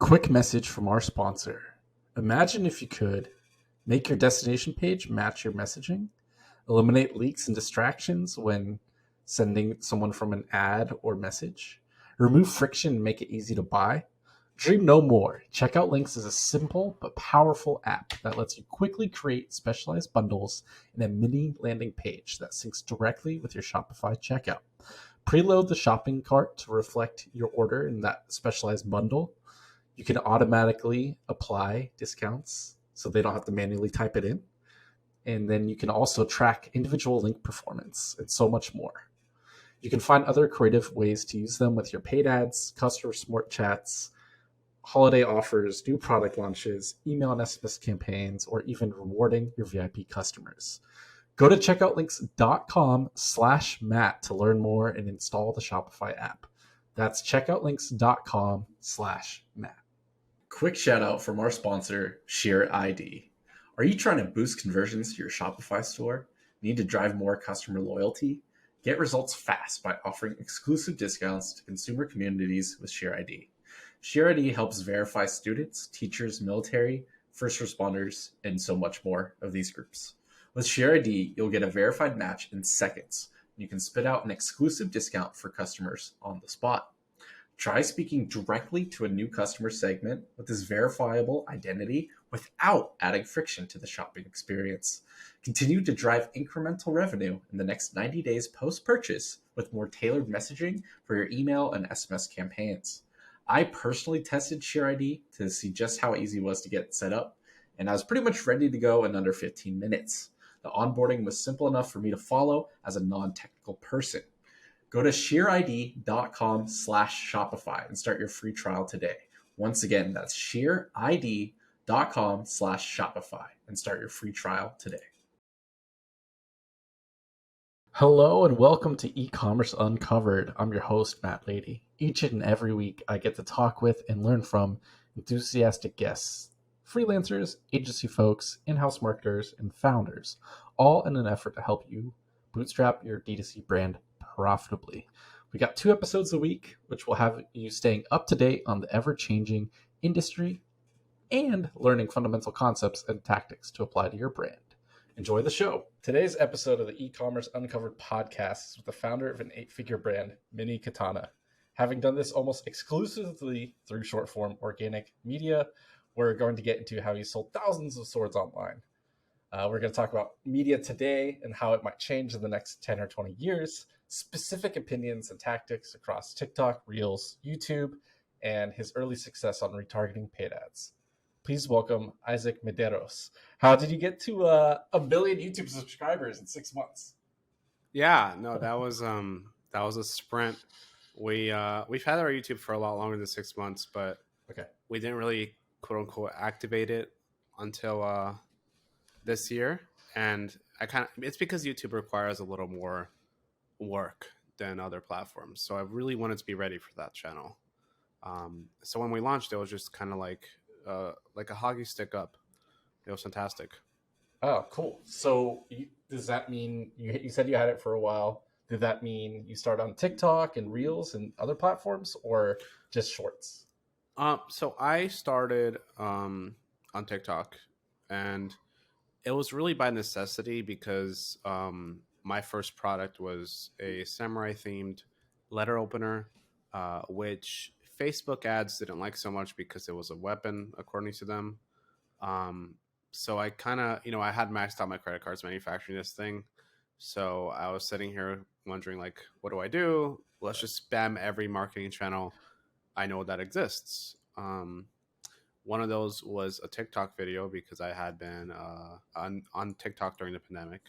Quick message from our sponsor. Imagine if you could make your destination page match your messaging, eliminate leaks and distractions when sending someone from an ad or message, remove friction and make it easy to buy. Dream no more. Checkout Links is a simple but powerful app that lets you quickly create specialized bundles in a mini landing page that syncs directly with your Shopify checkout. Preload the shopping cart to reflect your order in that specialized bundle. You can automatically apply discounts so they don't have to manually type it in. And then you can also track individual link performance and so much more. You can find other creative ways to use them with your paid ads, customer support chats, holiday offers, new product launches, email and SMS campaigns, or even rewarding your VIP customers. Go to checkoutlinks.com/Matt to learn more and install the Shopify app. That's checkoutlinks.com/Matt. Quick shout out from our sponsor, Share ID. Are you trying to boost conversions to your Shopify store? Need to drive more customer loyalty? Get results fast by offering exclusive discounts to consumer communities with Share ID. Share ID helps verify students, teachers, military, first responders, and so much more of these groups. With Share ID, you'll get a verified match in seconds. You can spit out an exclusive discount for customers on the spot. Try speaking directly to a new customer segment with this verifiable identity without adding friction to the shopping experience. Continue to drive incremental revenue in the next 90 days post-purchase with more tailored messaging for your email and SMS campaigns. I personally tested Share ID to see just how easy it was to get set up, and I was pretty much ready to go in under 15 minutes. The onboarding was simple enough for me to follow as a non-technical person. Go to shareid.com/Shopify and start your free trial today. Once again, that's shareid.com/Shopify and start your free trial today. Hello and welcome to Ecommerce Uncovered. I'm your host, Matt Lady. Each and every week, I get to talk with and learn from enthusiastic guests, freelancers, agency folks, in-house marketers, and founders, all in an effort to help you bootstrap your D2C brand profitably. We got 2 episodes a week, which will have you staying up to date on the ever-changing industry and learning fundamental concepts and tactics to apply to your brand. Enjoy the show. Today's episode of the E-Commerce Uncovered podcast is with the founder of an 8-figure brand, Mini Katana. Having done this almost exclusively through short-form organic media, we're going to get into how he sold thousands of swords online. We're going to talk about media today and how it might change in the next 10 or 20 years, specific opinions and tactics across TikTok, Reels, YouTube, and his early success on retargeting paid ads. Please welcome Isaac Medeiros. How did you get to 1 billion YouTube subscribers in 6 months? Yeah, no, that was a sprint. We've had our YouTube for a lot longer than 6 months, but we didn't really quote unquote activate it until this year. And it's because YouTube requires a little more work than other platforms. So I really wanted to be ready for that channel. So when we launched, it was just kind of like a hockey stick up. It was fantastic. Oh, cool. So does that mean you said you had it for a while? Did that mean you started on TikTok and Reels and other platforms, or just Shorts? So I started on TikTok, and it was really by necessity because my first product was a samurai-themed letter opener, which Facebook ads didn't like so much because it was a weapon, according to them. So I kind of, I had maxed out my credit cards manufacturing this thing. So I was sitting here wondering, like, what do I do? Let's just spam every marketing channel I know that exists. One of those was a TikTok video because I had been on TikTok during the pandemic.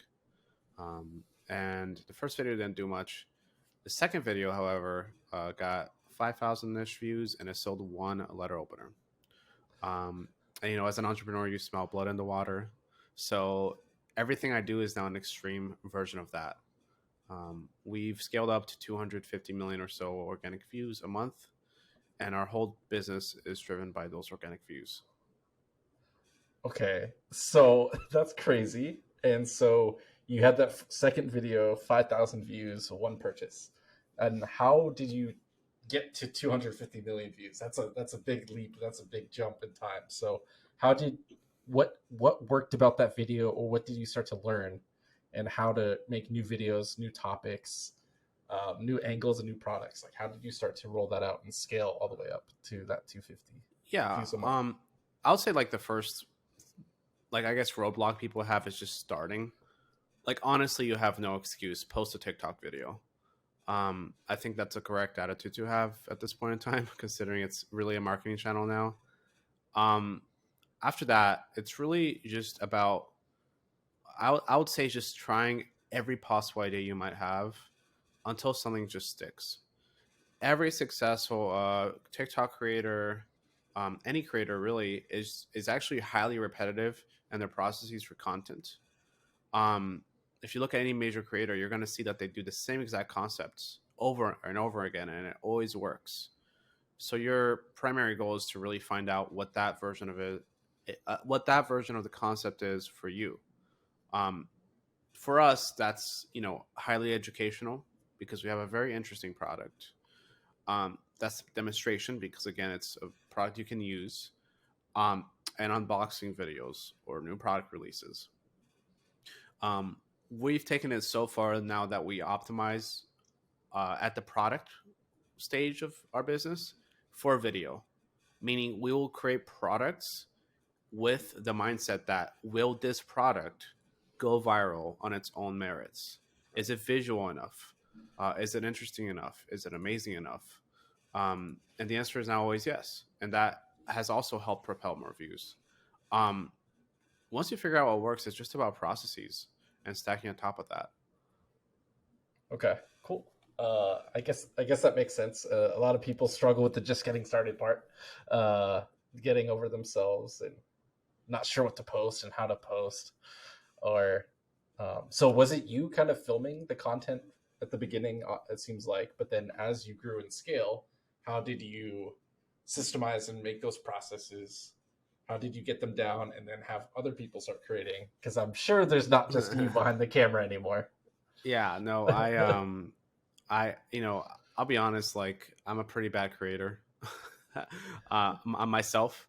And the first video didn't do much. The second video, however, got 5,000-ish views, and it sold 1 letter opener. And, as an entrepreneur, you smell blood in the water. So everything I do is now an extreme version of that. We've scaled up to 250 million or so organic views a month, and our whole business is driven by those organic views. Okay, so that's crazy. And so you had that second video, 5,000 views, 1 purchase. And how did you get to 250 million views. That's a big leap. That's a big jump in time. So how did what worked about that video, or what did you start to learn, and how to make new videos, new topics, new angles, and new products? Like, how did you start to roll that out and scale all the way up to that 250 Yeah. views a month? I would say like the first, like I guess roadblock people have is just starting. Like honestly, you have no excuse. Post a TikTok video. I think that's a correct attitude to have at this point in time, considering it's really a marketing channel now. Um, After that, it's really just about, I would say just trying every possible idea you might have until something just sticks. Every successful TikTok creator, any creator really, is actually highly repetitive in their processes for content. Um, if you look at any major creator, you're going to see that they do the same exact concepts over and over again, and it always works. So your primary goal is to really find out what that version of what that version of the concept is for you. Um, for us, that's highly educational because we have a very interesting product. That's demonstration because again, it's a product you can use, um, and unboxing videos or new product releases. Um, we've taken it so far now that we optimize at the product stage of our business for video, meaning we will create products with the mindset that will this product go viral on its own merits? Is it visual enough? Is it interesting enough? Is it amazing enough? And the answer is now always yes. And that has also helped propel more views. Um, Once you figure out what works, it's just about processes and stacking on top of that. Okay, cool. I guess that makes sense. A lot of people struggle with the just getting started part, uh, getting over themselves and not sure what to post and how to post. Or so was it you kind of filming the content at the beginning? It seems like, but then as you grew in scale, how did you systemize and make those processes? How did you get them down and then have other people start creating? Because I'm sure there's not just you behind the camera anymore. Yeah, no, I'll be honest, like I'm a pretty bad creator. Myself,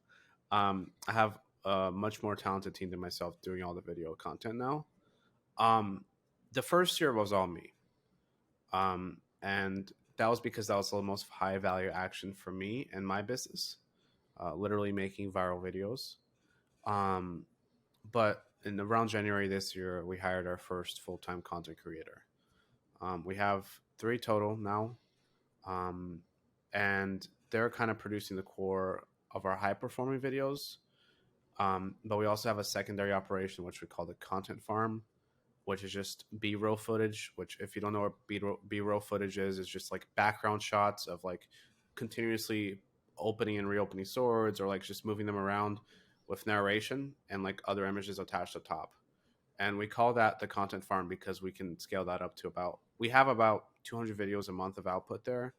I have a much more talented team than myself doing all the video content now. Um, the first year was all me. And that was because that was the most high value action for me and my business, literally making viral videos. Um, but in around January this year, we hired our first full time content creator. We have three total now, um, and they're kind of producing the core of our high performing videos. But we also have a secondary operation, which we call the content farm, which is just B-roll footage. Which, if you don't know what B-roll footage is just like background shots of like continuously opening and reopening swords, or like just moving them around with narration and like other images attached to top. And we call that the content farm because we can scale that up to we have about 200 videos a month of output there,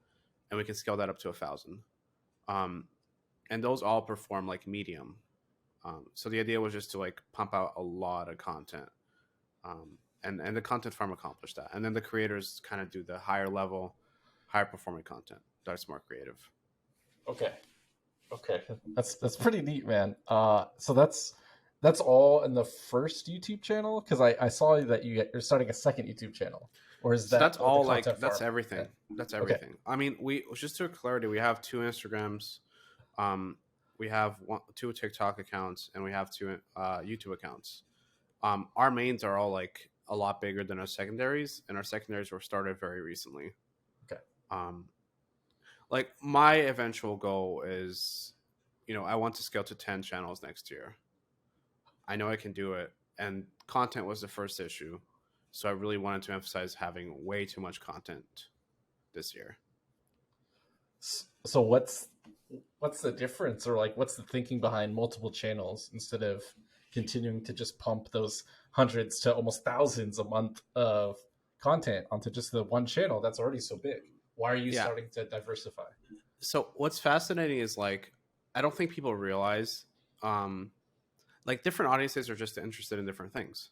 and we can scale that up to 1,000. Um, and those all perform like medium. So the idea was just to like pump out a lot of content, and the content farm accomplished that. And then the creators kind of do the higher level, higher performing content that's more creative. Okay. Okay, that's pretty neat, man. So that's all in the first YouTube channel, because I saw that you're starting a second YouTube channel, or is So that that's the all like content that's farm? everything. Yeah. That's Okay. everything. I mean, we just to clarity, we have two Instagrams, um, we have two TikTok accounts, and we have two YouTube accounts. Our mains are all like a lot bigger than our secondaries, and our secondaries were started very recently. Okay. Um, like my eventual goal is, I want to scale to 10 channels next year. I know I can do it, and content was the first issue, so I really wanted to emphasize having way too much content this year. So what's the difference, or like what's the thinking behind multiple channels instead of continuing to just pump those hundreds to almost thousands a month of content onto just the one channel that's already so big? Why are you Yeah. starting to diversify? So what's fascinating is like I don't think people realize, um, like different audiences are just interested in different things.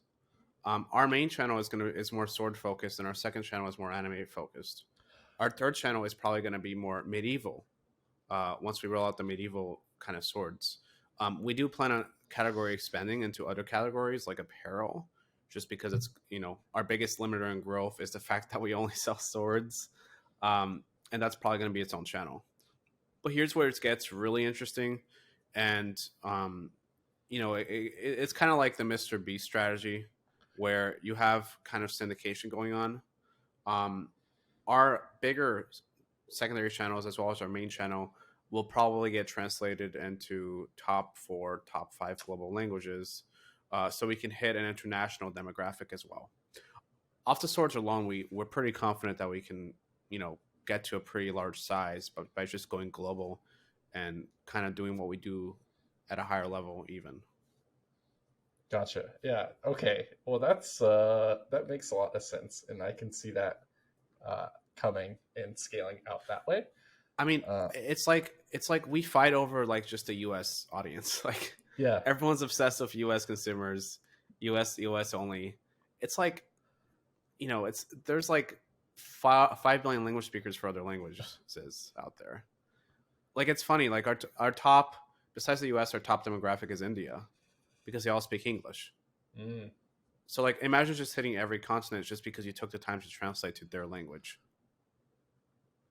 Our main channel is more sword focused, and our second channel is more anime focused. Our third channel is probably going to be more medieval. Once we roll out the medieval kind of swords, we do plan on category expanding into other categories like apparel, just because it's our biggest limiter in growth is the fact that we only sell swords, and that's probably going to be its own channel. But here's where it gets really interesting, and it's kind of like the Mr. Beast strategy, where you have kind of syndication going on. Um, our bigger secondary channels, as well as our main channel, will probably get translated into top 4, top 5 global languages, so we can hit an international demographic as well. Off the swords alone, we're pretty confident that we can, get to a pretty large size, but by just going global and kind of doing what we do at a higher level, even. Gotcha. Yeah. Okay. Well, that makes a lot of sense, and I can see that coming and scaling out that way. I mean, it's like we fight over like just the U.S. audience. Like, Yeah. everyone's obsessed with U.S. consumers, U.S. only. It's like, there's like 5 billion language speakers for other languages out there. Like, it's funny. Like, our top, besides the U.S., our top demographic is India, because they all speak English. Mm. So, like, imagine just hitting every continent just because you took the time to translate to their language.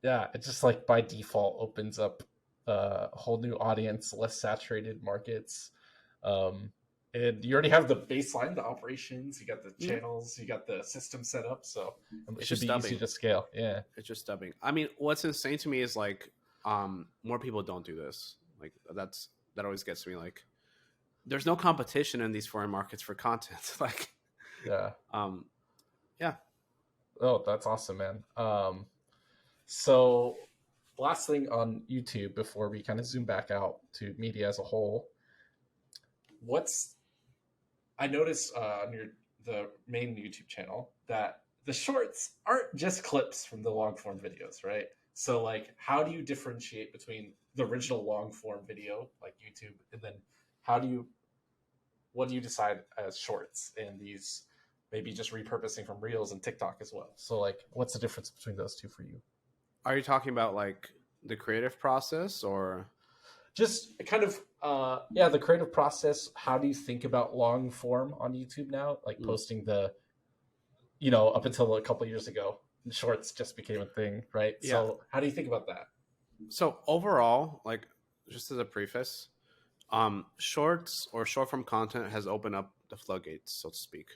Yeah, it just like by default opens up a whole new audience, less saturated markets. And you already have the baseline, the operations, you got the channels, you got the system set up, so it should be easy to scale. Yeah. It's just dubbing. I mean, what's insane to me is like more people don't do this. Like, that always gets me. Like, there's no competition in these foreign markets for content. Like, Yeah. Yeah. Oh, that's awesome, man. So last thing on YouTube before we kind of zoom back out to media as a whole, I noticed on the main YouTube channel that the shorts aren't just clips from the long form videos, right? So like, how do you differentiate between the original long form video like YouTube, and then what do you decide as shorts, and these maybe just repurposing from Reels and TikTok as well? So like, what's the difference between those two for you? Are you talking about like the creative process, or just kind of the creative process? How do you think about long form on YouTube now, like posting up until a couple of years ago, shorts just became a thing, right? Yeah. So how do you think about that? So overall, like, just as a preface, shorts or short form content has opened up the floodgates, so to speak.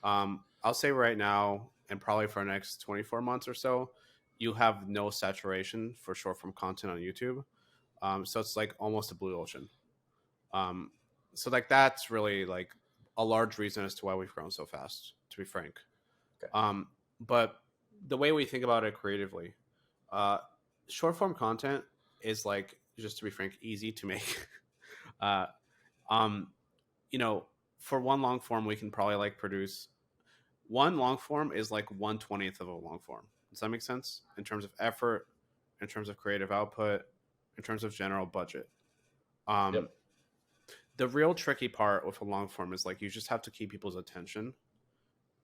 I'll say right now, and probably for the next 24 months or so, you have no saturation for short form content on YouTube. So it's like almost a blue ocean. So like, that's really like a large reason as to why we've grown so fast, to be frank. Okay. But the way we think about it creatively, short form content is, like, just to be frank, easy to make. For one long form, we can probably like produce one long form is like 1/20th of a long form. Does that make sense? In terms of effort, in terms of creative output, in terms of general budget. Yep. The real tricky part with a long form is like, you just have to keep people's attention.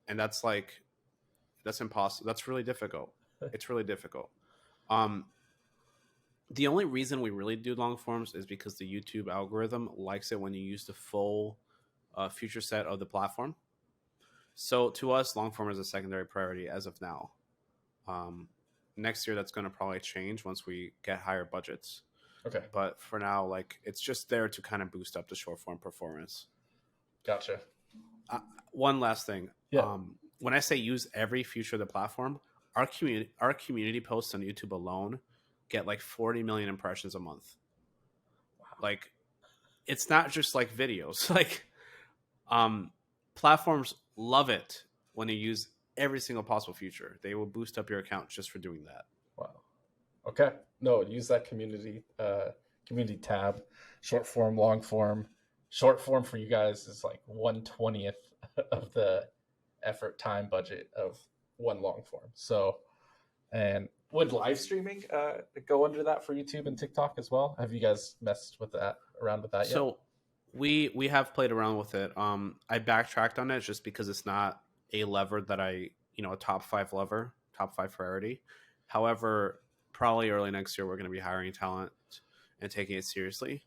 And that's impossible. That's really difficult. It's really difficult. The only reason we really do long forms is because the YouTube algorithm likes it when you use the full feature set of the platform. So to us, long form is a secondary priority as of now. Next year, that's going to probably change once we get higher budgets. Okay. But for now, like, it's just there to kind of boost up the short form performance. Gotcha. One last thing. Yeah. When I say use every feature of the platform, our community posts on YouTube alone get like 40 million impressions a month. Wow. Like, it's not just like videos. Like, platforms love it when you use every single possible feature. They will boost up your account just for doing that. Wow. Okay. No, use that community tab. Short form, long form. Short form for you guys is like 1/20th of the effort time budget of one long form. So, and would live streaming go under that for YouTube and TikTok as well? Have you guys messed around with that yet? So we have played around with it. I backtracked on it just because it's not a lever that a top 5 priority. However, probably early next year, we're going to be hiring talent and taking it seriously.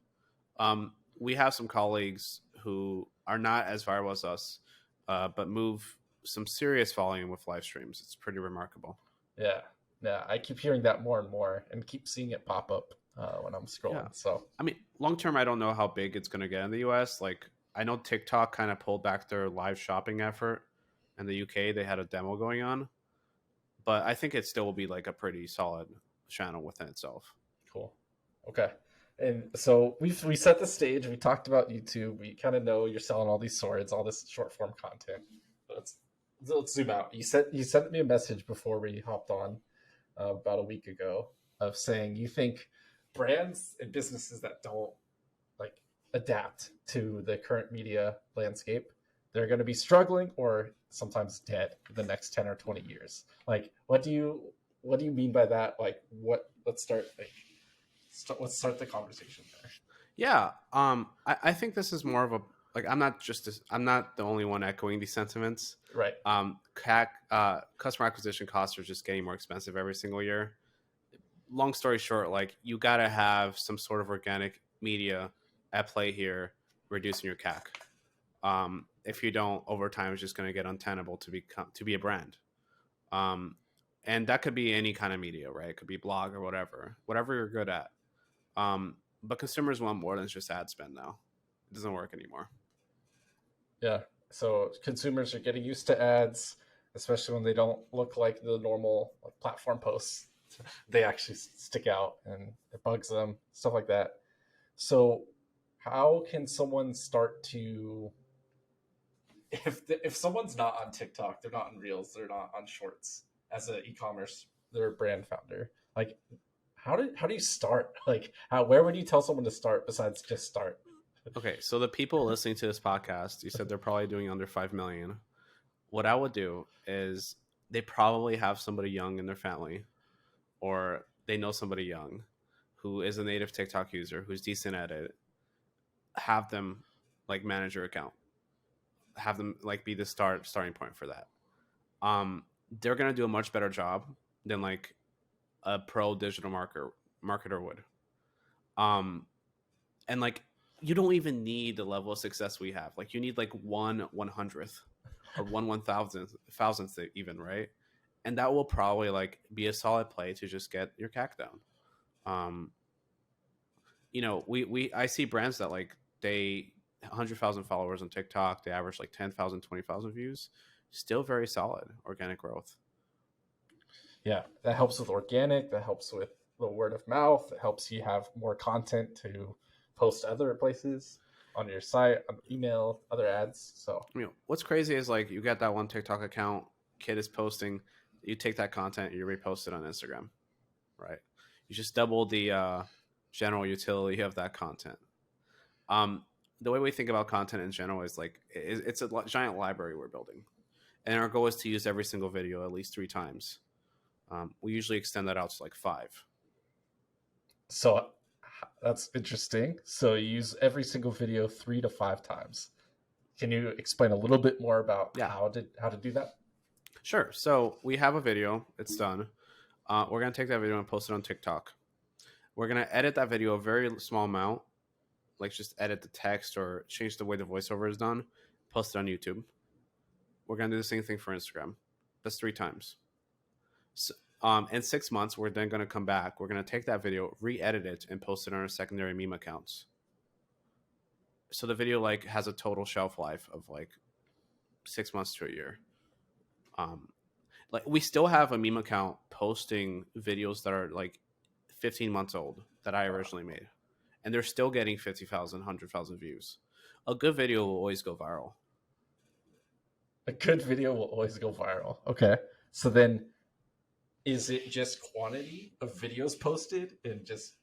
We have some colleagues who are not as viral as us, but move some serious volume with live streams. It's pretty remarkable. Yeah, yeah. I keep hearing that more and more, and keep seeing it pop up when I'm Yeah. scrolling. So I mean, long term, I don't know how big it's going to get in the US. Like, I know TikTok kind of pulled back their live shopping effort. In the UK, they had a demo going on, but I think it still will be like a pretty solid channel within itself. cool. Okay. And so we set the stage. We talked about YouTube. We kind of know you're selling all these swords, all this short form content. Let's let's zoom out. You sent me a message before we hopped on about a week ago of saying you think brands and businesses that don't like adapt to the current media landscape, they're going to be struggling or sometimes dead in the next 10 or 20 years. Like, what do you mean by that? Like, what? Let's start the conversation there. Yeah, I think this is more of a like I'm not the only one echoing these sentiments. Right. Customer acquisition costs are just getting more expensive every single year. Long story short, like you gotta have some sort of organic media at play here, reducing your CAC. If you don't, over time, it's just going to get untenable to be a brand. And that could be any kind of media, right? It could be blog or whatever you're good at. But consumers want more than just ad spend now. It doesn't work anymore. Yeah. So consumers are getting used to ads, especially when they don't look like the normal like platform posts. They actually stick out and it bugs them, stuff like that. So how can someone start to if someone's not on TikTok, they're not on Reels, they're not on Shorts as an e-commerce, they're a brand founder. Like how do you start? Like where would you tell someone to start besides just start? Okay, so the people listening to this podcast, you said they're probably doing under 5 million. What I would do is they probably have somebody young in their family, or they know somebody young who is a native TikTok user who's decent at it. Have them like manage your account. Have them like be the starting point for that. They're gonna do a much better job than like a pro digital marketer would. And like you don't even need the level of success we have. Like you need like 1/100th or 1/1000th even, right? And that will probably like be a solid play to just get your CAC down. I see brands that like they 100,000 followers on TikTok, they average like 10,000, 20,000 views. Still very solid organic growth. Yeah, that helps with organic, that helps with the word of mouth, it helps you have more content to post other places on your site, on email, other ads. So what's crazy is like you got that one TikTok account, kid is posting, you take that content, you repost it on Instagram, right? You just double the general utility of that content. The way we think about content in general is like it's a giant library we're building, and our goal is to use every single video at least 3 times. We usually extend that out to like 5. So that's interesting. So you use every single video 3 to 5 times. Can you explain a little bit more about how to do that? Sure. So we have a video. It's done. We're going to take that video and post it on TikTok. We're going to edit that video a very small amount, like just edit the text or change the way the voiceover is done, post it on YouTube. We're going to do the same thing for Instagram. That's 3 times. So, in 6 months, we're then going to come back. We're going to take that video, re-edit it, and post it on our secondary meme accounts. So the video like has a total shelf life of like 6 months to a year. Like we still have a meme account posting videos that are like 15 months old that I originally made, and they're still getting 50,000, 100,000 views. A good video will always go viral. A good video will always go viral. Okay. So then is it just quantity of videos posted and just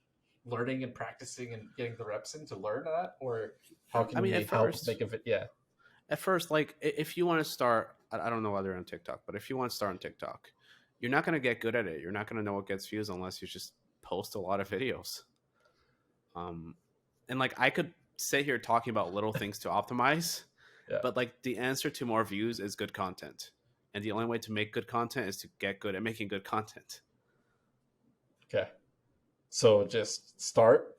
learning and practicing and getting the reps in to learn that? Or how can we help make a video? Yeah. At first, like if you want to start, I don't know whether on TikTok, but if you want to start on TikTok, you're not going to get good at it. You're not going to know what gets views unless you just post a lot of videos. And like I could sit here talking about little things to optimize, but like the answer to more views is good content. And the only way to make good content is to get good at making good content. Okay. So just start,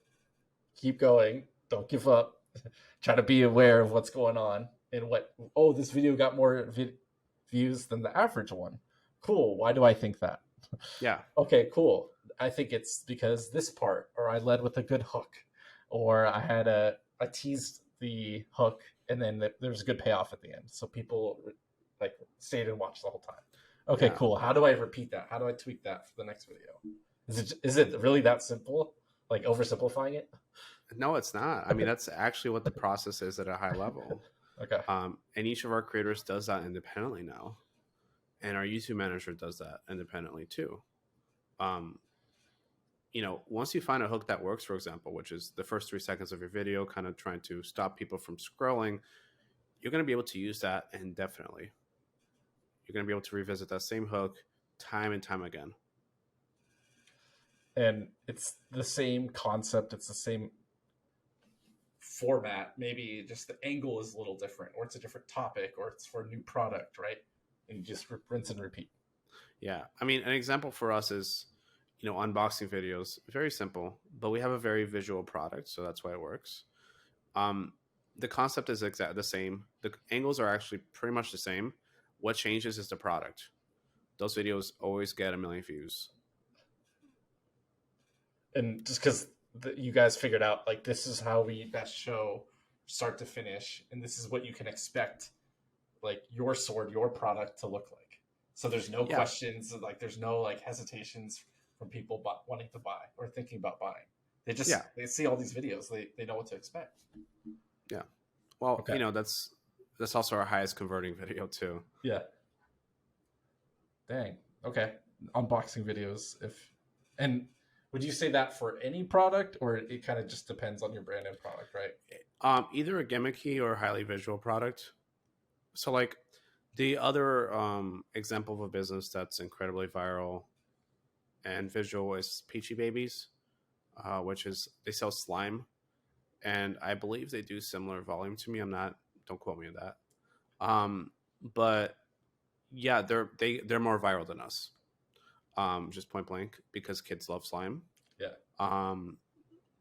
keep going, don't give up. Try to be aware of what's going on and what. Oh, this video got more views than the average one. Cool. Why do I think that? Yeah. Okay, cool. I think it's because this part, or I led with a good hook, or I teased the hook, and then there was a good payoff at the end, so people like stayed and watched the whole time. Okay, Yeah. cool. How do I repeat that? How do I tweak that for the next video? Is it really that simple? Like oversimplifying it? No, it's not. I mean, that's actually what the process is at a high level. Okay. And each of our creators does that independently now. And our YouTube manager does that independently too. Um, once you find a hook that works, for example, which is the first 3 seconds of your video, kind of trying to stop people from scrolling, you're going to be able to use that indefinitely. You're going to be able to revisit that same hook time and time again. And it's the same concept. It's the same format. Maybe just the angle is a little different, or it's a different topic, or it's for a new product, right? And you just rinse and repeat. Yeah. I mean, an example for us is, unboxing videos. Very simple, but we have a very visual product, so that's why it works. The concept is exactly the same. The angles are actually pretty much the same. What changes is the product. Those videos always get 1 million views. And just because you guys figured out, like, this is how we best show start to finish, and this is what you can expect, like, your sword, your product to look like. So there's no questions, like, there's no, like, hesitations from people wanting to buy or thinking about buying. They just, they see all these videos. They know what to expect. Yeah. Well, that's also our highest converting video too. Yeah. Dang. Okay. Unboxing videos. And would you say that for any product, or it kind of just depends on your brand and product, right? Either a gimmicky or highly visual product. So like the other example of a business that's incredibly viral and visual is Peachy Babies, which is they sell slime, and I believe they do similar volume to me. Don't quote me on that. But yeah, they're more viral than us. Just point blank, because kids love slime. Yeah.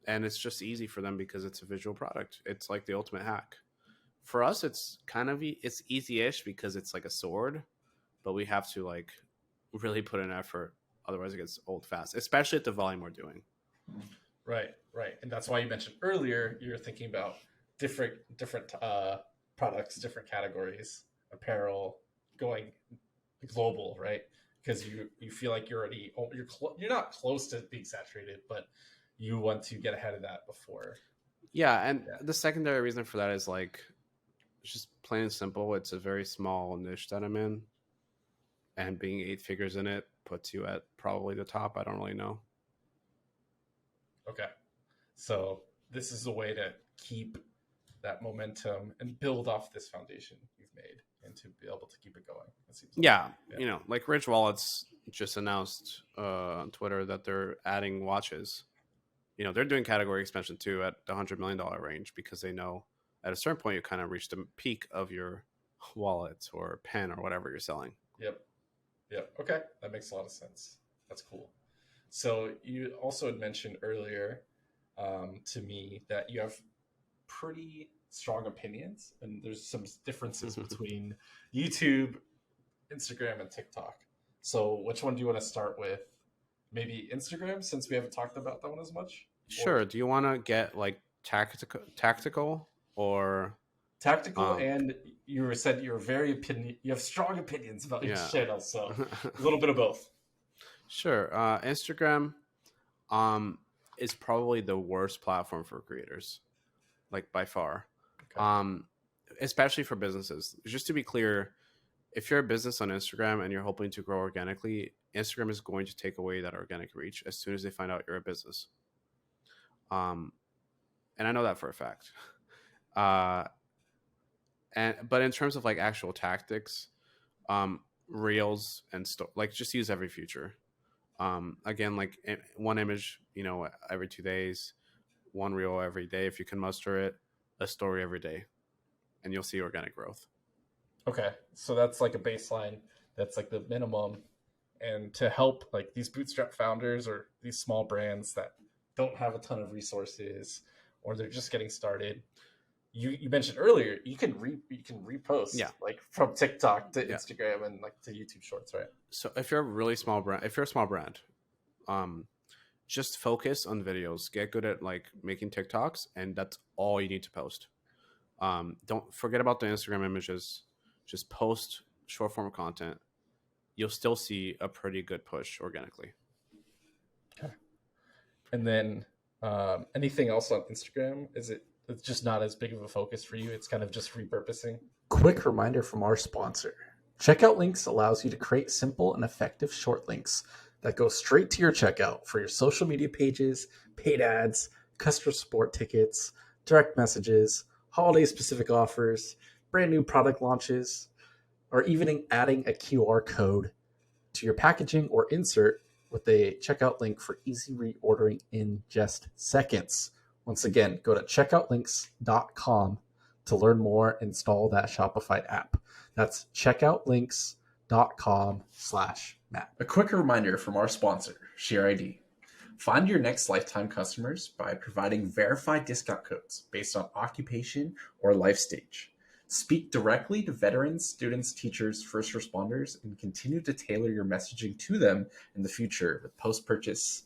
And it's just easy for them because it's a visual product. It's like the ultimate hack. For us, it's it's easy-ish because it's like a sword, but we have to like really put in effort. Otherwise, it gets old fast, especially at the volume we're doing. Right. And that's why you mentioned earlier you're thinking about different products, different categories, apparel, going global, right? Because you feel like you're not close to being saturated, but you want to get ahead of that before. Yeah, and the secondary reason for that is like just plain and simple. It's a very small niche that I'm in, and being 8 figures in it puts you at probably the top. I don't really know. Okay, so this is a way to keep that momentum and build off this foundation you've made, and to be able to keep it going. It seems like. Like Rich Wallets just announced on Twitter that they're adding watches. They're doing category expansion too at the $100 million range, because they know at a certain point you kind of reach the peak of your wallet or pen or whatever you're selling. Yep. Okay, that makes a lot of sense. That's cool. So you also had mentioned earlier to me that you have pretty strong opinions, and there's some differences between YouTube, Instagram, and TikTok. So which one do you want to start with? Maybe Instagram, since we haven't talked about that one as much? Sure. Do you want to get like tactical or tactical? And you said you're you have strong opinions about each channel, so a little bit of both. Sure. Instagram is probably the worst platform for creators, like by far. Okay. Especially for businesses. Just to be clear, if you're a business on Instagram and you're hoping to grow organically, Instagram is going to take away that organic reach as soon as they find out you're a business. And I know that for a fact. But in terms of like actual tactics, Reels and like just use every feature. Again, like one image, every 2 days, one reel every day if you can muster it, a story every day, and you'll see organic growth. Okay, so that's like a baseline. That's like the minimum. and to help like these bootstrap founders or these small brands that don't have a ton of resources or they're just getting started. You mentioned earlier you can repost Yeah. like from TikTok to Yeah. Instagram and like to YouTube Shorts, right? So if you're a really small brand, if you're a small brand, um, just focus on videos. Get good at like making TikToks, and that's all you need to post. Don't forget about the Instagram images. Just post short form content. You'll still see a pretty good push organically. Okay. And then anything else on Instagram? Is it's just not as big of a focus for you? It's kind of just repurposing. Quick reminder from our sponsor. Checkout Links allows you to create simple and effective short links that go straight to your checkout for your social media pages, paid ads, customer support tickets, direct messages, holiday specific offers, brand new product launches, or even adding a QR code to your packaging or insert with a checkout link for easy reordering in just seconds. Once again, go to checkoutlinks.com to learn more, install that Shopify app. That's checkoutlinks.com/Matt. A quick reminder from our sponsor, ShareID. Find your next lifetime customers by providing verified discount codes based on occupation or life stage. Speak directly to veterans, students, teachers, first responders, and continue to tailor your messaging to them in the future with post-purchase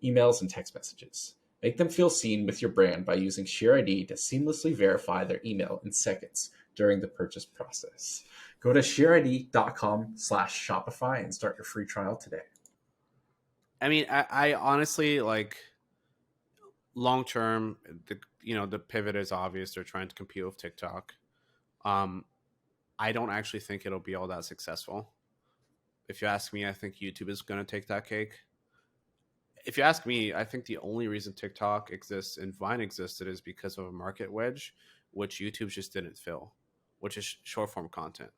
emails and text messages. Make them feel seen with your brand by using ShareID to seamlessly verify their email in seconds during the purchase process. Go to shareid.com/Shopify and start your free trial today. I mean, I honestly like long term. The pivot is obvious. They're trying to compete with TikTok. I don't actually think it'll be all that successful. If you ask me, I think YouTube is going to take that cake. If you ask me, I think the only reason TikTok exists and Vine existed is because of a market wedge, which YouTube just didn't fill, which is short form content.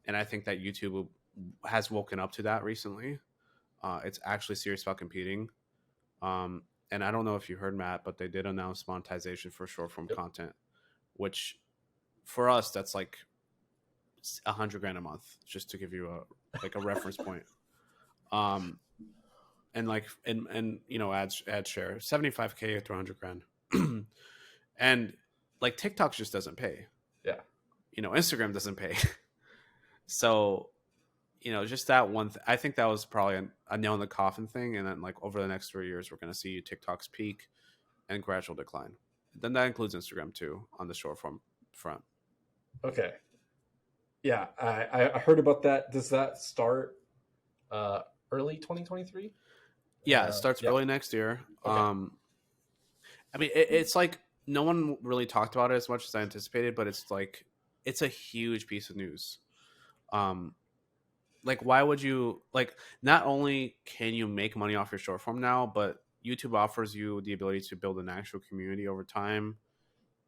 And I think that YouTube has woken up to that recently. It's actually serious about competing. And I don't know if you heard, Matt, but they did announce monetization for short form content, which for us, that's like $100,000 a month, just to give you a reference point. And like and ad share 75K to $100,000, and like TikTok just doesn't pay. Yeah. Instagram doesn't pay. So just that one. I think that was probably a nail in the coffin thing. And then like over the next 3 years, we're going to see TikTok's peak and gradual decline. Then that includes Instagram too on the short form front. Okay. Yeah, I heard about that. Does that start early 2023? Yeah, it starts Yeah. early next year. Okay. I mean, it's like no one really talked about it as much as I anticipated, but it's like it's a huge piece of news. Like why would you like? Not only can you make money off your short form now, but YouTube offers you the ability to build an actual community over time,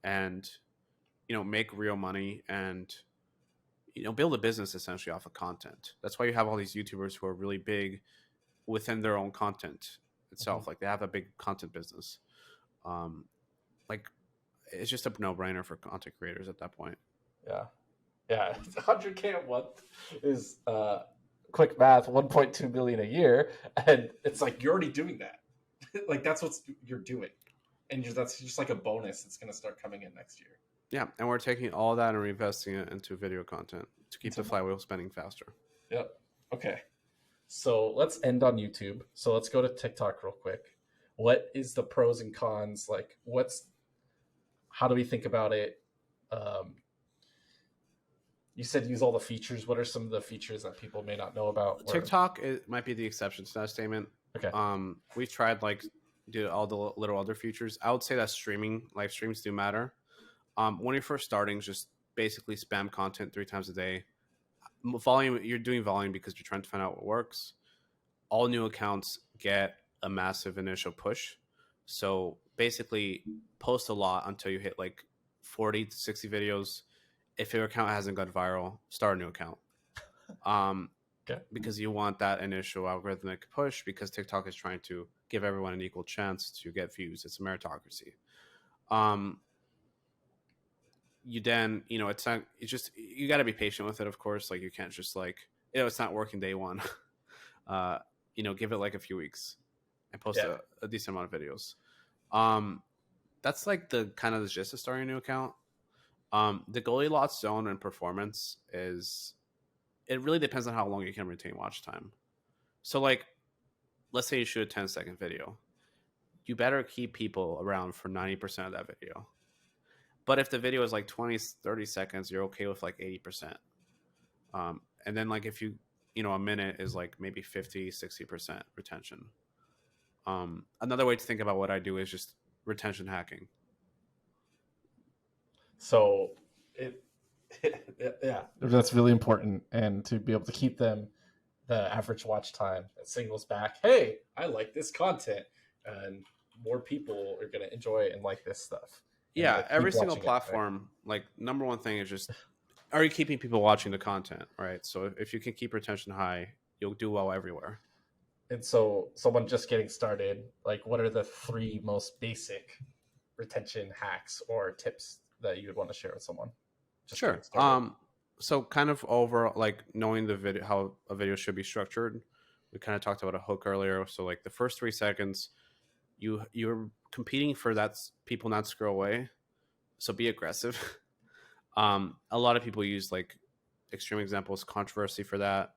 and make real money and build a business essentially off of content. That's why you have all these YouTubers who are really big within their own content itself. Mm-hmm. Like they have a big content business. Like it's just a no-brainer for content creators at that point. Yeah. 100K a month is quick math, 1.2 million a year, and it's like you're already doing that. Like that's what you're doing, and that's just like a bonus. It's gonna start coming in next year. Yeah, and we're taking all that and reinvesting it into video content to keep the flywheel spinning faster. Yep. Okay. So let's end on YouTube. So let's go to TikTok real quick. What is the pros and cons? Like, how do we think about it? You said use all the features. What are some of the features that people may not know about? TikTok might be the exception to that statement. Okay. We've tried do all the little other features. I would say that live streams do matter. When you're first starting, just basically spam content 3 times a day. Volume, you're doing volume because you're trying to find out what works. All new accounts get a massive initial push. So basically post a lot until you hit like 40 to 60 videos. If your account hasn't gone viral, start a new account. Okay. Because you want that initial algorithmic push, because TikTok is trying to give everyone an equal chance to get views. It's a meritocracy. You then, it's just, you got to be patient with it, of course. Like you can't just it's not working day one. Give it like a few weeks and post Yeah. a decent amount of videos. Um, that's like the kind of the gist of starting a new account. The Goldilocks zone and performance is it really depends on how long you can retain watch time. So like, let's say you shoot a 10-second video, you better keep people around for 90% of that video. But if the video is like 20, 30 seconds, you're okay with like 80%. And then like if a minute is like maybe 50, 60% retention. Another way to think about what I do is just retention hacking. So it, yeah, that's really important, and to be able to keep them the average watch time that signals back, hey, I like this content, and more people are going to enjoy it and like this stuff, and Yeah, like every keep single watching it. Right? platform, like number one thing is just, are you keeping people watching the content, right? So if you can keep retention high, you'll do well everywhere. And so, someone just getting started, like, what are the three most basic retention hacks or tips that you would want to share with someone just getting Sure. started? So kind of over like knowing the video, how a video should be structured. We kind of talked about a hook earlier. So like the first 3 seconds, you're competing for that people not scroll away. So be aggressive. A lot of people use like extreme examples, controversy for that.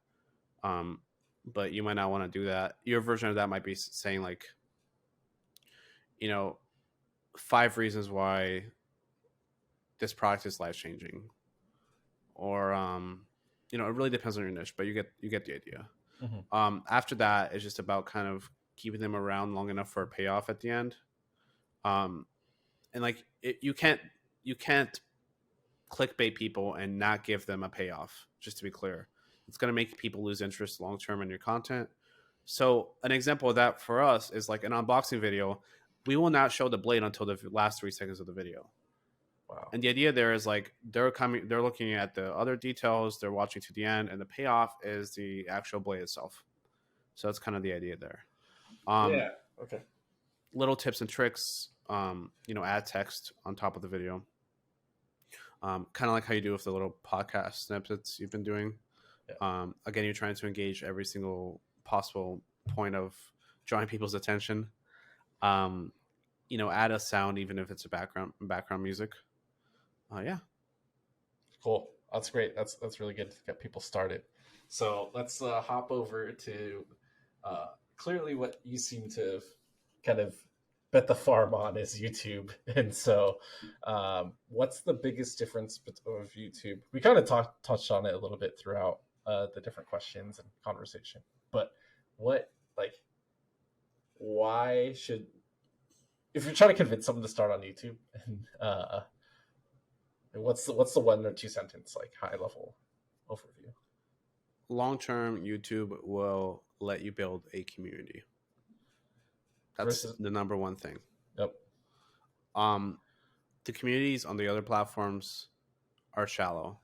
But you might not want to do that. Your version of that might be saying like, you know, 5 reasons why this product is life changing, or it really depends on your niche, but you get the idea. Mm-hmm. After that, it's just about kind of keeping them around long enough for a payoff at the end. And like you can't clickbait people and not give them a payoff. Just to be clear, it's going to make people lose interest long term in your content. So an example of that for us is like an unboxing video. We will not show the blade until the last 3 seconds of the video. Wow. And the idea there is like they're looking at the other details, they're watching to the end, and the payoff is the actual blade itself. So that's kind of the idea there. Yeah. Okay. Little tips and tricks. Add text on top of the video. Kind of like how you do with the little podcast snippets you've been doing. Yeah. Again, you're trying to engage every single possible point of drawing people's attention. Add a sound even if it's a background music. Yeah. Cool. That's great. That's really good to get people started. So let's hop over to clearly what you seem to have kind of bet the farm on is YouTube. And so, what's the biggest difference of YouTube? We kind of touched on it a little bit throughout the different questions and conversation. But what, like, why should, if you're trying to convince someone to start on YouTube, and what's the 1 or 2 sentence like high level overview? Long term, YouTube will let you build a community. That's Versus, the number one thing. yep. The communities on the other platforms are shallow.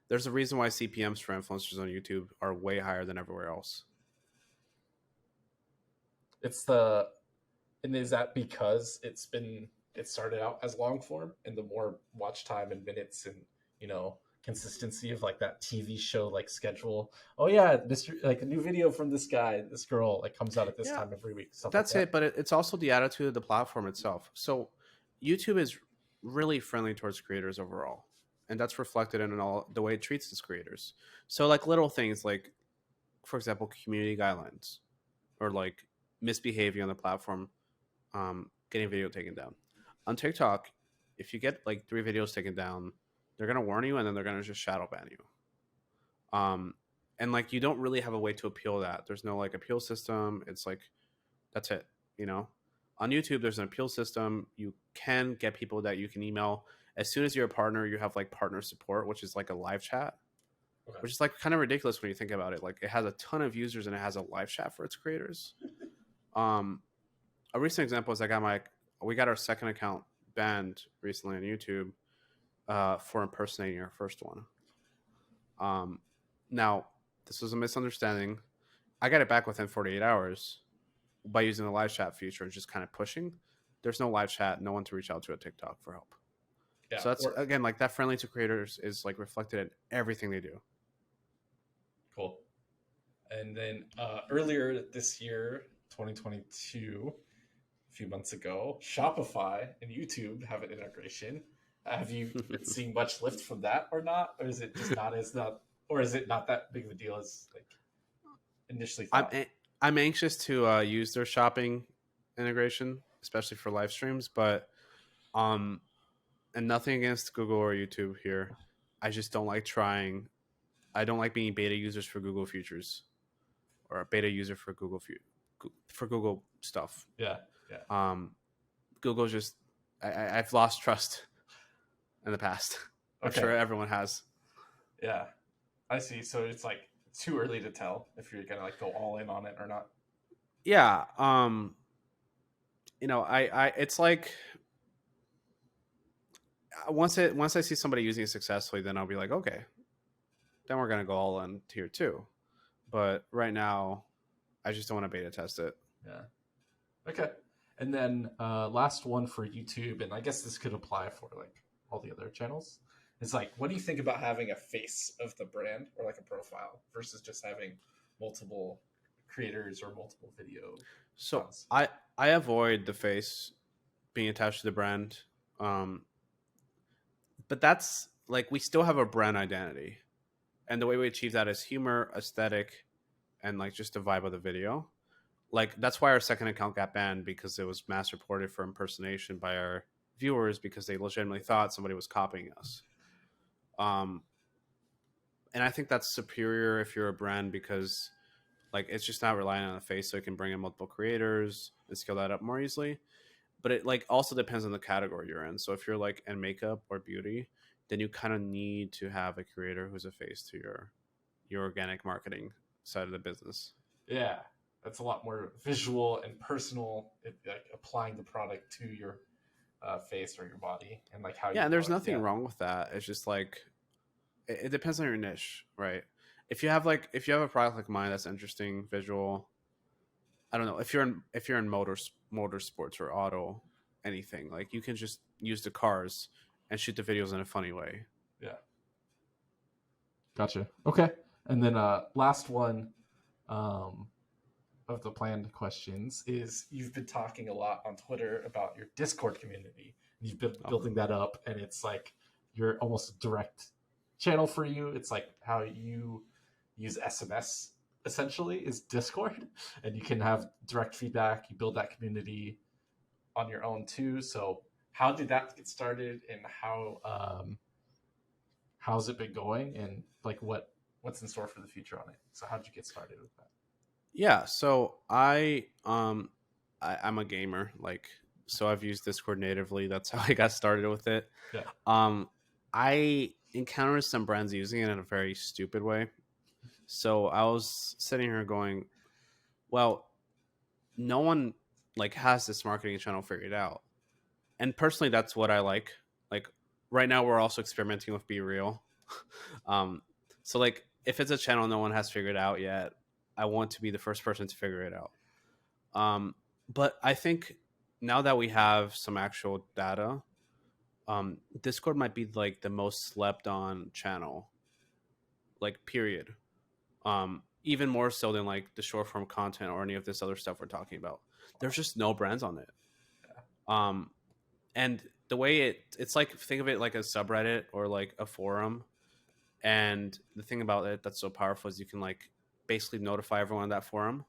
There's a reason why CPMs for influencers on YouTube are way higher than everywhere else. And is that because it started out as long form, and the more watch time and minutes and consistency of like that TV show like schedule. Oh yeah, this like a new video from this guy, this girl, like comes out at this time every week. That's like it. But it's also the attitude of the platform itself. So YouTube is really friendly towards creators overall, and that's reflected in all the way it treats its creators. So like little things like, for example, community guidelines, or like misbehaving on the platform, getting video taken down. On TikTok, if you get like 3 videos taken down, they're gonna warn you, and then they're gonna just shadow ban you. And like you don't really have a way to appeal that. There's no like appeal system. It's like that's it. On YouTube, there's an appeal system. You can get people that you can email. As soon as you're a partner, you have like partner support, which is like a live chat, which is like kind of ridiculous when you think about it. Like it has a ton of users and it has a live chat for its creators. A recent example is we got our second account banned recently on YouTube for impersonating our first one. Now, this was a misunderstanding. I got it back within 48 hours by using the live chat feature and just kind of pushing. There's no live chat, no one to reach out to at TikTok for help. Yeah, so that's again like that friendly to creators is like reflected in everything they do. Cool. And then earlier this year, 2022, a few months ago, Shopify and YouTube have an integration. Have you been seeing much lift from that or not? Or is it just or is it not that big of a deal as like initially I'm thought? I'm anxious to use their shopping integration, especially for live streams. But um, and nothing against Google or YouTube here. I just don't like trying. I don't like being beta users for Google Futures or a beta user for for Google stuff. Yeah, yeah. Um, Google just I've lost trust in the past. I'm Okay, sure everyone has. yeah. I see. So it's like too early to tell if you're gonna like go all in on it or not. Yeah. I it's like once I see somebody using it successfully, then I'll be like, okay, then we're gonna go all in tier two. But right now, I just don't want to beta test it. Yeah. Okay. And then last one for YouTube, and I guess this could apply for like all the other channels. It's like, what do you think about having a face of the brand or like a profile versus just having multiple creators or multiple video So accounts? I avoid the face being attached to the brand, but that's like we still have a brand identity, and the way we achieve that is humor, aesthetic, and like just the vibe of the video. Like that's why our second account got banned because it was mass reported for impersonation by our viewers because they legitimately thought somebody was copying us. Um, and I think that's superior if you're a brand because like it's just not relying on the face, so it can bring in multiple creators and scale that up more easily. But it like also depends on the category you're in. So if you're like in makeup or beauty, then you kind of need to have a creator who's a face to your organic marketing side of the business. Yeah, that's a lot more visual and personal, like applying the product to your face or your body and like how Yeah, you and there's look. nothing Yeah, wrong with that. It's just like it depends on your niche, right? If you have a product like mine that's interesting, visual, I don't know. If you're in motorsports or auto anything, like you can just use the cars and shoot the videos in a funny way. yeah. Gotcha. Okay. And then last one, um, of the planned questions is you've been talking a lot on Twitter about your Discord community. You've been Oh. building that up, and it's like you're almost a direct channel for you. It's like how you use SMS essentially is Discord, and you can have direct feedback. You build that community on your own too. So how did that get started, and how's it been going, and like what's in store for the future on it? So how did you get started with that? Yeah, so I'm a gamer, like so I've used Discord natively. That's how I got started with it. Yeah. Um I encountered some brands using it in a very stupid way. So I was sitting here going, well, no one like has this marketing channel figured out. And personally that's what I like. Like right now we're also experimenting with Be Real. um so like if it's a channel no one has figured out yet, I want to be the first person to figure it out. Um, but I think now that we have some actual data, Discord might be like the most slept on channel, like period. Even more so than like the short form content or any of this other stuff we're talking about. There's just no brands on it. Um, and the way it's like think of it like a subreddit or like a forum. And the thing about it that's so powerful is you can like basically notify everyone in that forum.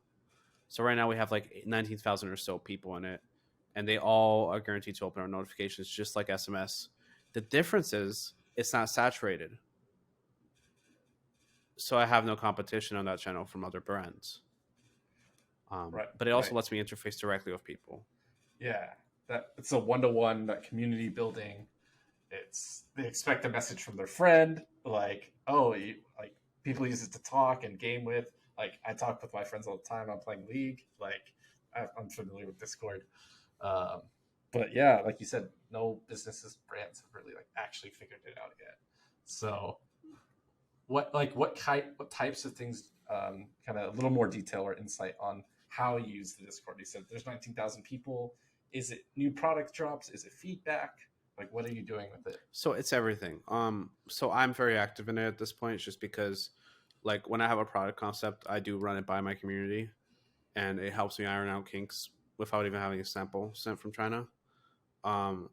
So right now we have like 19,000 or so people in it, and they all are guaranteed to open our notifications just like SMS. The difference is it's not saturated. So I have no competition on that channel from other brands. Right. But it also Right. lets me interface directly with people. Yeah, that it's a one to one, that community building. It's they expect a message from their friend, like, oh, like people use it to talk and game with. Like I talk with my friends all the time. I'm playing League. Like I'm familiar with Discord. Um, but yeah, like you said, no businesses, brands have really like actually figured it out yet. So what types of things, kind of a little more detail or insight on how you use the Discord? You said there's 19,000 people. Is it new product drops? Is it feedback? Like what are you doing with it? So it's everything. So I'm very active in it at this point just because like when I have a product concept, I do run it by my community, and it helps me iron out kinks without even having a sample sent from China. Um,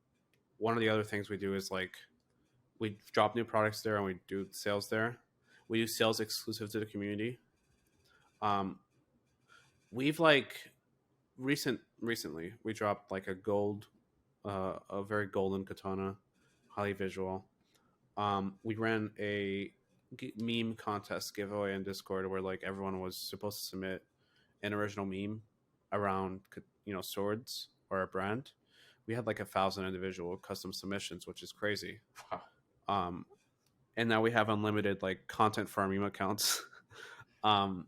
One of the other things we do is like we drop new products there and we do sales there. We do sales exclusive to the community. Um, we've like recently we dropped like a very golden katana, highly visual. We ran a meme contest giveaway in Discord where like everyone was supposed to submit an original meme around swords or a brand. We had like 1,000 individual custom submissions, which is crazy. Wow. Um, and now we have unlimited like content for our meme accounts. um,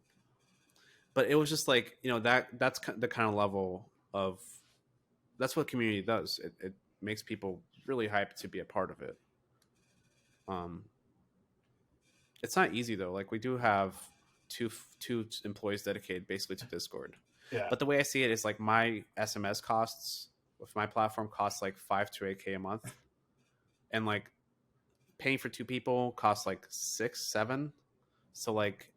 but it was just like that's the kind of level of that's what community does. It makes people really hyped to be a part of it. Um, it's not easy though. Like we do have two employees dedicated basically to Discord. Yeah. But the way I see it is like my SMS costs with my platform costs like 5 to 8K a month, and like paying for two people costs like 6, 7. So like,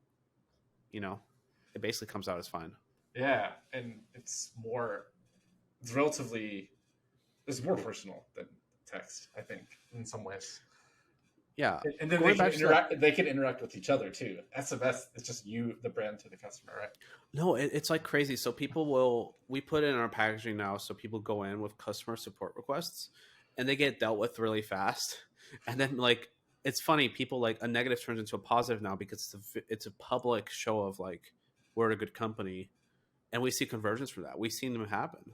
it basically comes out as fine. Yeah, and it's relatively, it's more personal than text, I think, in some ways. Yeah, and then they can interact with each other too. SMS is just you, the brand, to the customer, right? No, it's like crazy. So we put it in our packaging now, so people go in with customer support requests, and they get dealt with really fast. And then like it's funny, people like a negative turns into a positive now because it's a public show of like we're a good company, and we see conversions from that. We've seen them happen.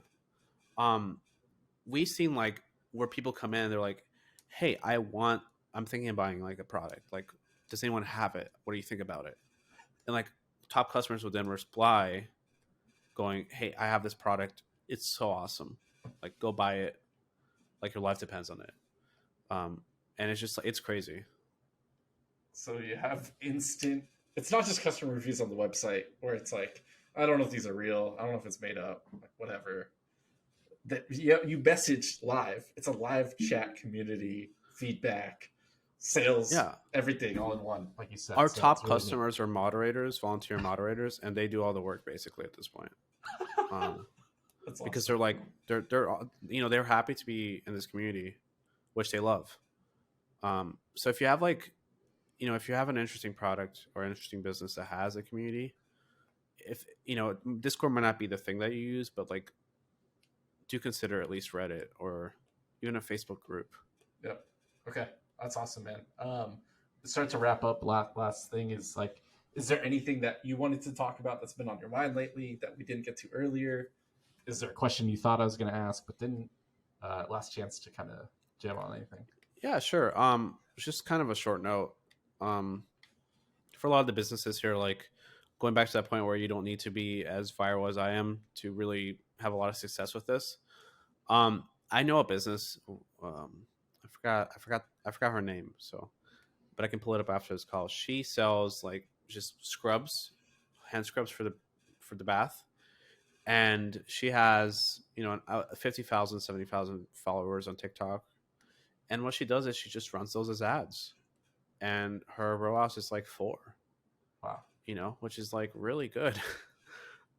We've seen like where people come in, they're like, "Hey, I'm thinking of buying like a product. Like, does anyone have it? What do you think about it?" And like top customers would then reply going, "Hey, I have this product. It's so awesome. Like, go buy it. Like, your life depends on it." And it's just, it's crazy. So you have instant, it's not just customer reviews on the website where it's like, I don't know if these are real. I don't know if it's made up, like whatever. That you message live. It's a live chat community, feedback, sales, everything all in one, like you said. Our top customers are moderators, volunteer moderators, and they do all the work basically at this point. That's because awesome. they're happy to be in this community, which they love. So if you have if you have an interesting product or an interesting business that has a community, if Discord might not be the thing that you use, but like do consider at least Reddit or even a Facebook group. Yep. Okay. That's awesome, man. Start to wrap up. Last thing is like, is there anything that you wanted to talk about that's been on your mind lately that we didn't get to earlier? Is there a question you thought I was going to ask but didn't? Last chance to kind of jam on anything. Yeah, sure. Just kind of a short note. For a lot of the businesses here, like going back to that point where you don't need to be as viral as I am to really have a lot of success with this. I know a business. I forgot her name. So, but I can pull it up after this call. She sells like just scrubs, hand scrubs for the bath, and she has 50,000, 70,000 followers on TikTok. And what she does is she just runs those as ads, and her ROAS is like 4. Wow. Which is like really good.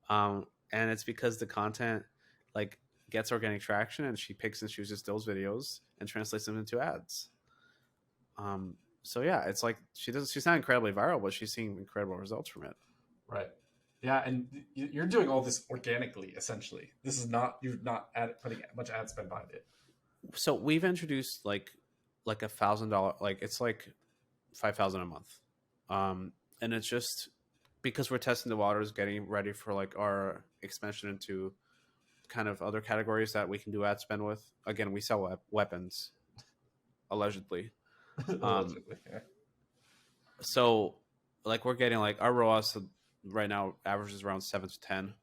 And it's because the content like gets organic traction, and she picks and chooses those videos and translates them into ads. So yeah, it's like she's not incredibly viral, but she's seeing incredible results from it. Right. Yeah, and you're doing all this organically, essentially. This is not, you're not putting much ad spend behind it. So we've introduced like $1,000, like it's like 5,000 a month. And it's just because we're testing the waters, getting ready for like our expansion into kind of other categories that we can do ad spend with. Again, we sell weapons, allegedly. Allegedly, yeah. So like we're getting like our ROAS right now averages around 7 to 10.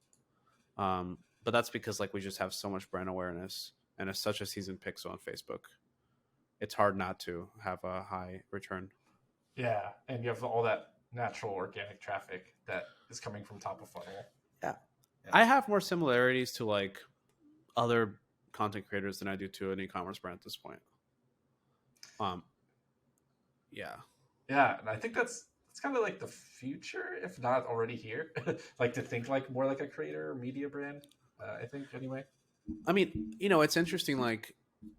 But that's because like we just have so much brand awareness, and it's such a seasoned pixel on Facebook. It's hard not to have a high return. Yeah, and you have all that natural organic traffic that is coming from top of funnel. Yeah. I have more similarities to like other content creators than I do to an e-commerce brand at this point. Yeah. Yeah, and I think that's it's kind of like the future, if not already here. Like to think like more like a creator or media brand. I think anyway. I mean, it's interesting. Like,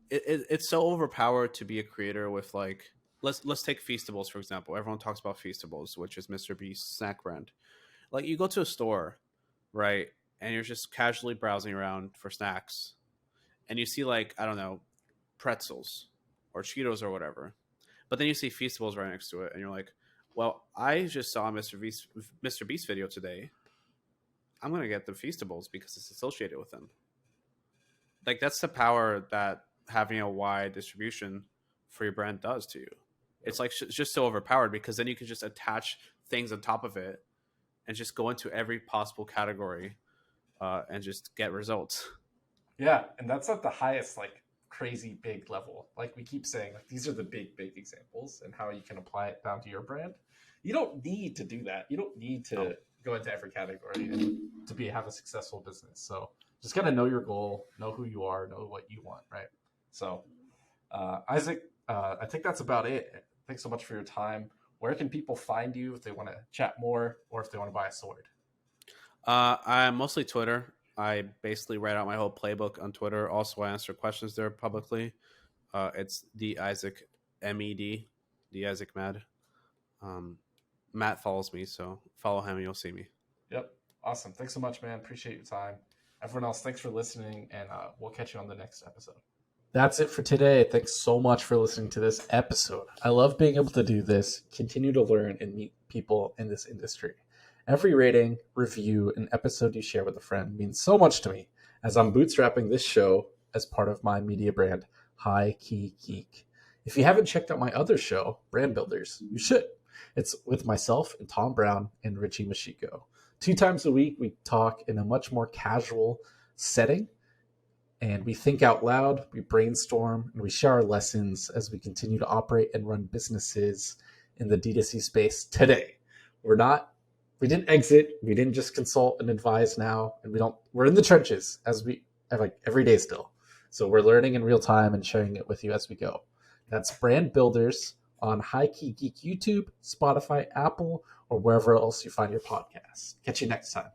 it's so overpowered to be a creator with like, let's take Feastables for example. Everyone talks about Feastables, which is Mr. Beast's snack brand. Like, you go to a store, right, and you're just casually browsing around for snacks, and you see like, I don't know, pretzels or Cheetos or whatever, but then you see Feastables right next to it, and you're like, well, I just saw a Mr. Beast video today. I'm gonna get the Feastables because it's associated with them. Like, that's the power that having a wide distribution for your brand does to you. It's like it's just so overpowered because then you can just attach things on top of it and just go into every possible category and just get results. Yeah, and that's at the highest, like crazy big level. Like we keep saying, like these are the big examples and how you can apply it down to your brand. You don't need to do that. You don't need Oh, to go into every category and to be have a successful business. So just gotta know your goal, know who you are, know what you want, right? So Isaac, I think that's about it. Thanks so much for your time. Where can people find you if they want to chat more or if they want to buy a sword? I'm mostly Twitter. I basically write out my whole playbook on Twitter. Also, I answer questions there publicly. It's the Isaac Med, the Isaac Mad. Um, Matt follows me, so follow him and you'll see me. Yep. Awesome. Thanks so much, man. Appreciate your time. Everyone else, thanks for listening, and we'll catch you on the next episode. That's it for today. Thanks so much for listening to this episode. I love being able to do this, continue to learn, and meet people in this industry. Every rating, review, and episode you share with a friend means so much to me as I'm bootstrapping this show as part of my media brand, High Key Geek. If you haven't checked out my other show, Brand Builders, you should. It's with myself and Tom Brown and Richie Machiko. 2 times a week, we talk in a much more casual setting and we think out loud, we brainstorm, and we share our lessons as we continue to operate and run businesses in the D2C space today. We didn't exit, we didn't just consult and advise now, and we're in the trenches as we like every day still. So we're learning in real time and sharing it with you as we go. That's Brand Builders on High Key Geek YouTube, Spotify, Apple, or wherever else you find your podcasts. Catch you next time.